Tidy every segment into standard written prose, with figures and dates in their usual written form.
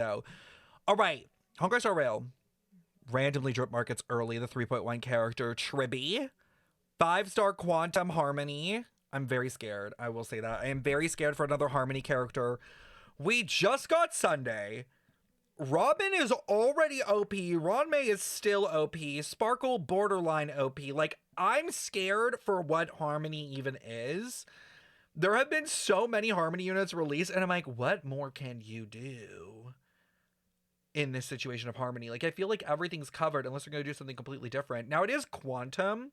So, all right, Honkai Star Rail randomly drip markets early. The 3.1 character Tribbie, 5-star Quantum Harmony. I'm very scared. I will say that I am very scared for another Harmony character. We just got Sunday. Robin is already OP. Ron May is still OP. Sparkle borderline OP. Like, I'm scared for what Harmony even is. There have been so many Harmony units released, and I'm like, what more can you do in this situation of Harmony? Like, I feel like everything's covered unless they're going to do something completely different. Now, it is Quantum,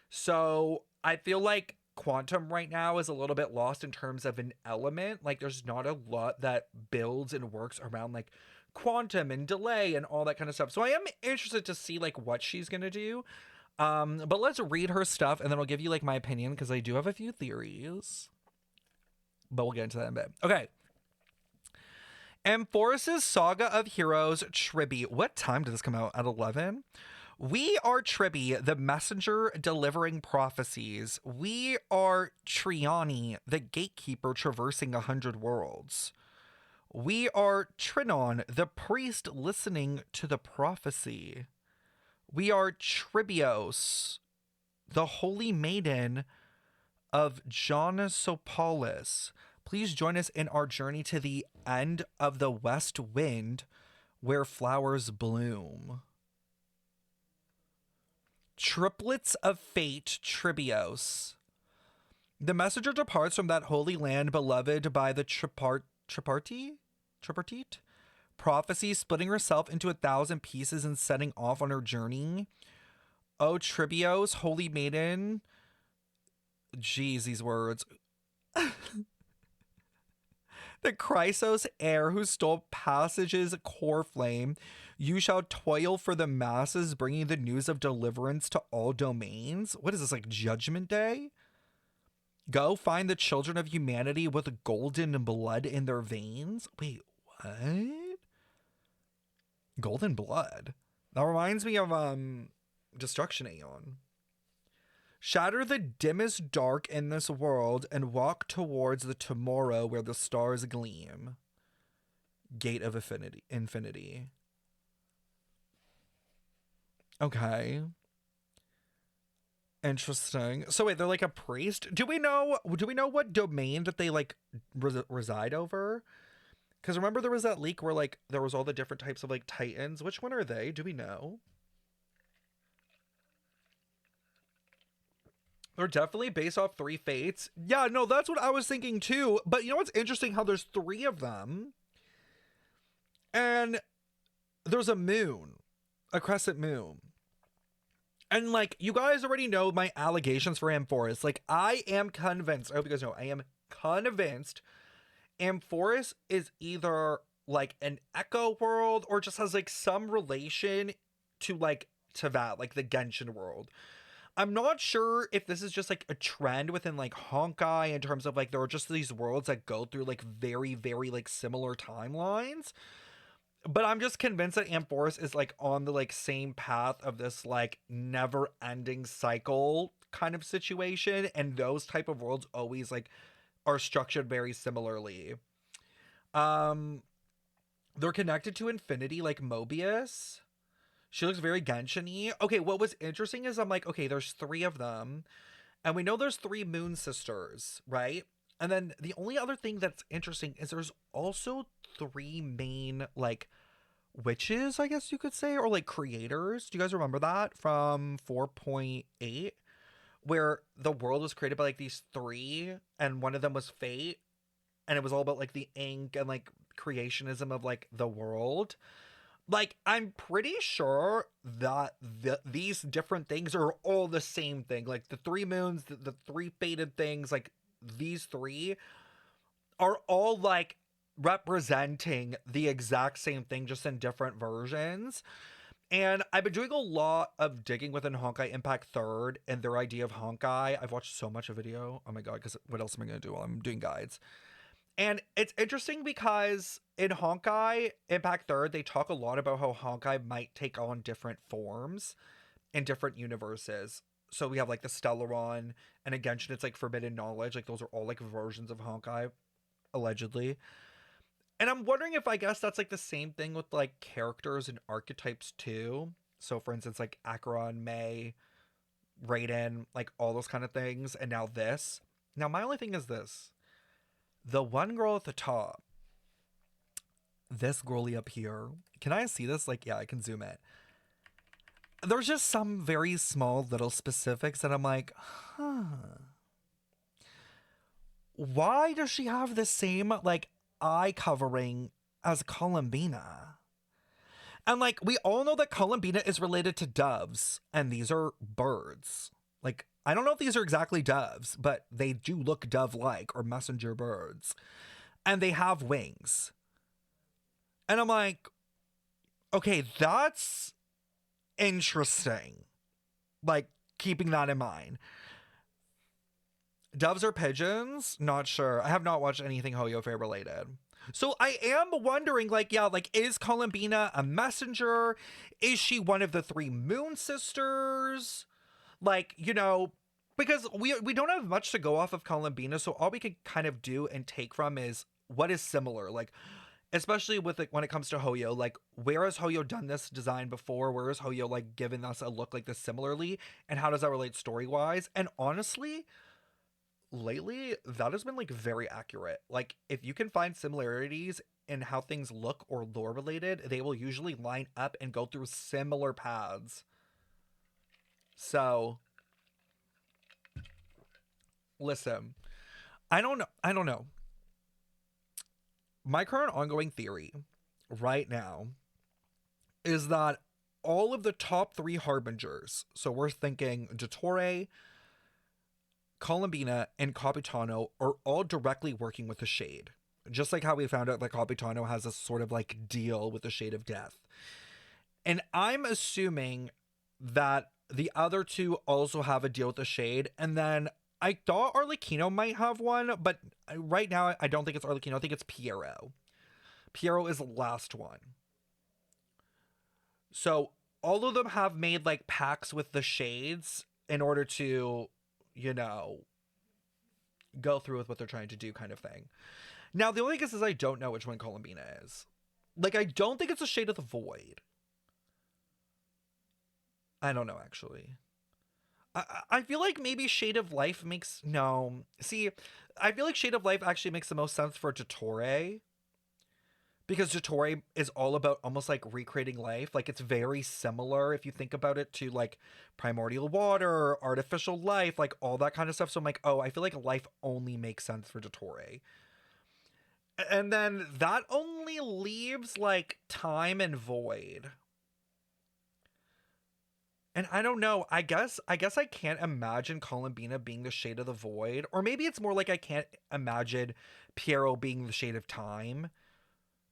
so I feel like Quantum right now is a little bit lost in terms of an element. Like, there's not a lot that builds and works around, like, Quantum and delay and all that kind of stuff. So I am interested to see, like, what she's going to do. But let's read her stuff, and then I'll give you, like, my opinion, because I do have a few theories. But we'll get into that in a bit. Okay. Amphoris's Saga of Heroes Tribbie. What time did this come out? At 11? We are Tribbie, the messenger delivering prophecies. We are Triani, the gatekeeper traversing 100 worlds. We are Trinon, the priest listening to the prophecy. We are Tribbios, the holy maiden of Jonosopolis. Please join us in our journey to the end of the west wind where flowers bloom. Triplets of Fate Tribbios. The messenger departs from that holy land beloved by the Tripartite? Prophecy, splitting herself into 1,000 pieces and setting off on her journey. Oh, Tribbios, holy maiden. Jeez, these words. The Chrysos heir who stole Passage's core flame, you shall toil for the masses, bringing the news of deliverance to all domains. What is this, like Judgment Day? Go find the children of humanity with golden blood in their veins. Wait, what? Golden blood? That reminds me of Destruction Aeon. Shatter the dimmest dark in this world and walk towards the tomorrow where the stars gleam. Gate of Infinity. Okay. Interesting. So wait, they're like a priest? Do we know what domain that they like reside over? Because remember there was that leak where like there was all the different types of like titans. Which one are they? Do we know? They're definitely based off 3 fates. Yeah, no, that's what I was thinking too. But you know what's interesting? How there's 3 of them. And there's a moon. A crescent moon. And like, you guys already know my allegations for Amphoris. Like, I am convinced. I hope you guys know. I am convinced Amphoris is either like an echo world or just has like some relation to like Teyvat, like the Genshin world. I'm not sure if this is just like a trend within like Honkai in terms of like there are just these worlds that go through like very, very like similar timelines. But I'm just convinced that Amphoris is like on the like same path of this like never ending cycle kind of situation. And those type of worlds always like are structured very similarly. Um, they're connected to infinity like Mobius. She looks very Genshin-y. Okay, what was interesting is I'm like, okay, there's 3 of them. And we know there's 3 Moon Sisters, right? And then the only other thing that's interesting is there's also 3 main, like, witches, I guess you could say, or like creators. Do you guys remember that from 4.8? Where the world was created by like these 3, and one of them was Fate. And it was all about like the ink and like creationism of like the world. Like, I'm pretty sure that these different things are all the same thing. Like, the 3 moons, the 3 fated things, like, these 3 are all, like, representing the exact same thing, just in different versions. And I've been doing a lot of digging within Honkai Impact Third and their idea of Honkai. I've watched so much of video. Oh my god, because what else am I going to do while I'm doing guides? And it's interesting because in Honkai Impact Third, they talk a lot about how Honkai might take on different forms in different universes. So we have like the Stellaron, and in Genshin, it's like Forbidden Knowledge. Like those are all like versions of Honkai, allegedly. And I'm wondering if I guess that's like the same thing with like characters and archetypes too. So for instance, like Acheron, May, Raiden, like all those kind of things, and now this. Now my only thing is this. The one girl at the top, this girlie up here. Can I see this? Like, yeah, I can zoom in. There's just some very small little specifics that I'm like, huh. Why does she have the same like eye covering as Columbina? And like we all know that Columbina is related to doves, and these are birds. Like I don't know if these are exactly doves, but they do look dove-like or messenger birds. And they have wings. And I'm like, okay, that's interesting. Like keeping that in mind. Doves or pigeons? Not sure. I have not watched anything Hoyo Fair related. So I am wondering, like, yeah, like, is Columbina a messenger? Is she one of the three moon sisters? Like, you know, because we don't have much to go off of Columbina, so all we can kind of do and take from is what is similar. Like, especially with like when it comes to Hoyo, like where has Hoyo done this design before? Where has Hoyo like given us a look like this similarly? And how does that relate story-wise? And honestly, lately that has been like very accurate. Like if you can find similarities in how things look or lore related, they will usually line up and go through similar paths. So listen, I don't know. My current ongoing theory right now is that all of the top three harbingers, so we're thinking Dottore, Columbina, and Capitano, are all directly working with the Shade. Just like how we found out that Capitano has a sort of like deal with the Shade of Death. And I'm assuming that the other two also have a deal with the Shade. And then I thought Arlecchino might have one, but right now I don't think it's Arlecchino. I think it's Piero. Piero is the last one. So all of them have made like pacts with the Shades in order to, you know, go through with what they're trying to do kind of thing. Now, the only thing is I don't know which one Columbina is. Like, I don't think it's a Shade of the Void. I don't know, actually. I feel like maybe Shade of Life makes... No. See, I feel like Shade of Life actually makes the most sense for Dottore. Because Dottore is all about almost like recreating life. Like it's very similar if you think about it to like primordial water, artificial life, like all that kind of stuff. So I'm like, oh, I feel like life only makes sense for Dottore. And then that only leaves like time and void. And I don't know. I guess I can't imagine Columbina being the Shade of the Void. Or maybe it's more like I can't imagine Piero being the Shade of Time.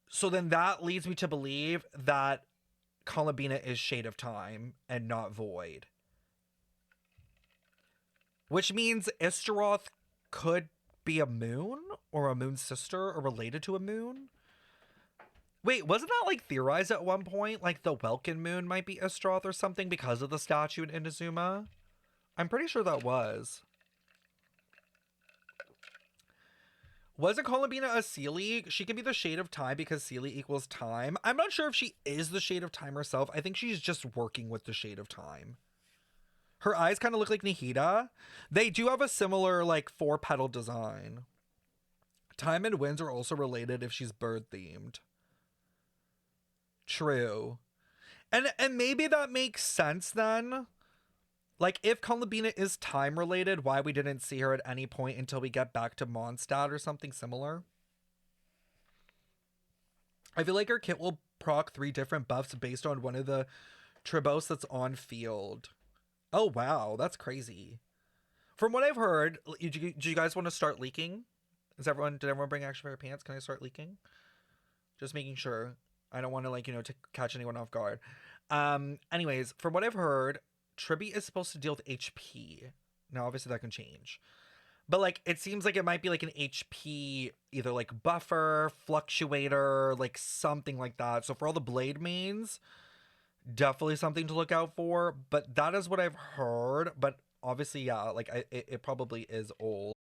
So then that leads me to believe that Columbina is Shade of Time and not Void. Which means Istaroth could be a moon or a moon sister or related to a moon. Wait, wasn't that like theorized at one point? Like the Welkin moon might be Istaroth or something because of the statue in Inazuma? I'm pretty sure that was. Wasn't Columbina a Seelie? She can be the Shade of Time because Seelie equals time. I'm not sure if she is the Shade of Time herself. I think she's just working with the Shade of Time. Her eyes kind of look like Nihida. They do have a similar, like, 4-petal design. Time and winds are also related if she's bird-themed. True. And maybe that makes sense then. Like, if Columbina is time-related, why we didn't see her at any point until we get back to Mondstadt or something similar? I feel like her kit will proc 3 different buffs based on one of the Tribos that's on field. Oh, wow. That's crazy. From what I've heard, do you guys want to start leaking? Did everyone bring action for your pants? Can I start leaking? Just making sure. I don't want to, like, you know, to catch anyone off guard. Anyways, from what I've heard, Tribbie is supposed to deal with HP. Now, obviously, that can change. But, like, it seems like it might be, like, an HP, either, like, buffer, fluctuator, like, something like that. So, for all the Blade mains, definitely something to look out for. But that is what I've heard. But, obviously, yeah, like, it probably is old.